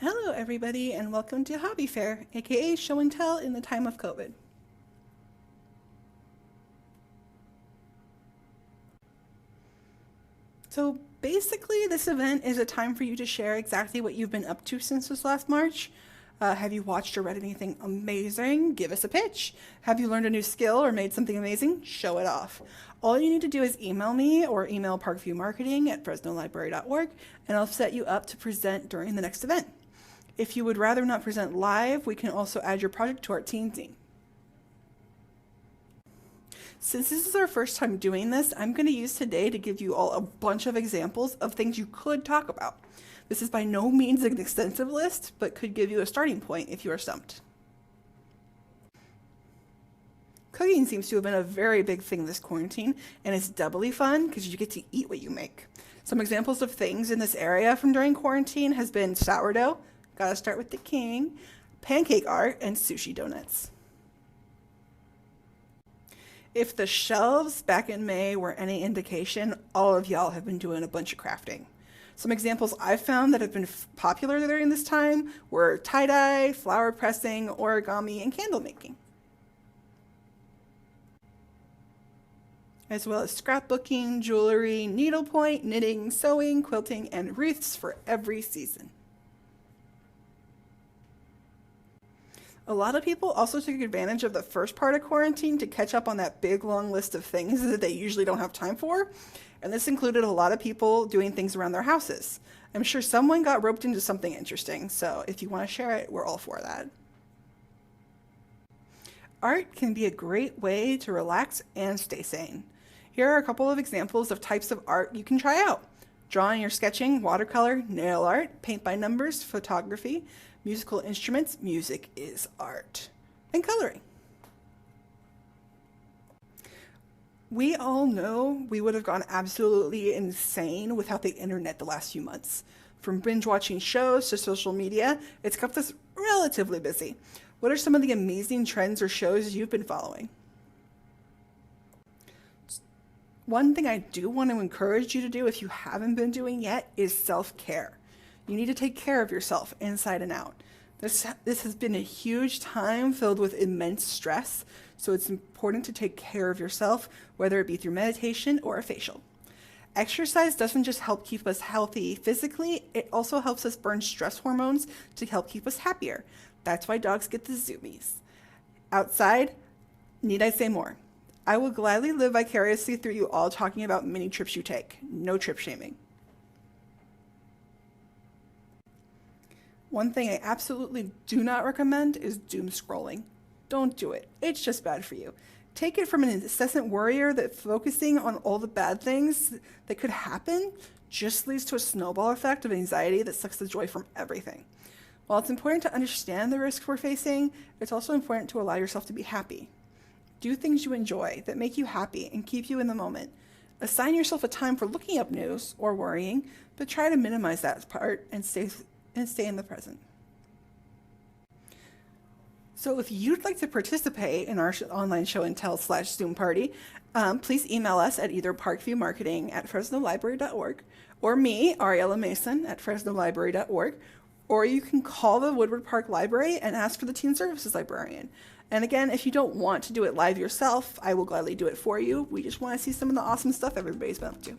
Hello everybody and welcome to Hobby Faire, aka Show and Tell in the time of COVID. So basically this event is a time for you to share exactly what you've been up to since this last March. Have you watched or read anything amazing? Give us a pitch. Have you learned a new skill or made something amazing? Show it off. All you need to do is email me or email Parkview Marketing at fresnolibrary.org and I'll set you up to present during the next event. If you would rather not present live, we can also add your project to our team. Since this is our first time doing this, I'm going to use today to give you all a bunch of examples of things you could talk about. This is by no means an extensive list, but could give you a starting point if you are stumped. Cooking seems to have been a very big thing this quarantine, and it's doubly fun because you get to eat what you make. Some examples of things in this area from during quarantine has been sourdough, gotta start with the king, pancake art, and sushi donuts. If the shelves back in May were any indication, all of y'all have been doing a bunch of crafting. Some examples I've found that have been popular during this time were tie-dye, flower pressing, origami, and candle making. As well as scrapbooking, jewelry, needlepoint, knitting, sewing, quilting, and wreaths for every season. A lot of people also took advantage of the first part of quarantine to catch up on that big long list of things that they usually don't have time for. And this included a lot of people doing things around their houses. I'm sure someone got roped into something interesting, so if you want to share it, we're all for that. Art can be a great way to relax and stay sane. Here are a couple of examples of types of art you can try out. Drawing or sketching, watercolor, nail art, paint by numbers, photography, musical instruments, music is art, and coloring. We all know we would have gone absolutely insane without the internet the last few months. From binge watching shows to social media, it's kept us relatively busy. What are some of the amazing trends or shows you've been following? One thing I do want to encourage you to do if you haven't been doing yet is self-care. You need to take care of yourself inside and out. This has been a huge time filled with immense stress, so it's important to take care of yourself, whether it be through meditation or a facial. Exercise doesn't just help keep us healthy physically, it also helps us burn stress hormones to help keep us happier. That's why dogs get the zoomies. Outside, need I say more? I will gladly live vicariously through you all talking about many trips you take. No trip shaming. One thing I absolutely do not recommend is doom scrolling. Don't do it. It's just bad for you. Take it from an incessant worrier that focusing on all the bad things that could happen just leads to a snowball effect of anxiety that sucks the joy from everything. While it's important to understand the risks we're facing, it's also important to allow yourself to be happy. Do things you enjoy that make you happy and keep you in the moment. Assign yourself a time for looking up news or worrying, but try to minimize that part and stay in the present. So if you'd like to participate in our online show and tell / Zoom party, please email us at either parkviewmarketing@fresnolibrary.org or me, Ariella Mason, at fresnolibrary.org, or you can call the Woodward Park Library and ask for the Teen Services Librarian. And again, if you don't want to do it live yourself, I will gladly do it for you. We just want to see some of the awesome stuff everybody's been up to.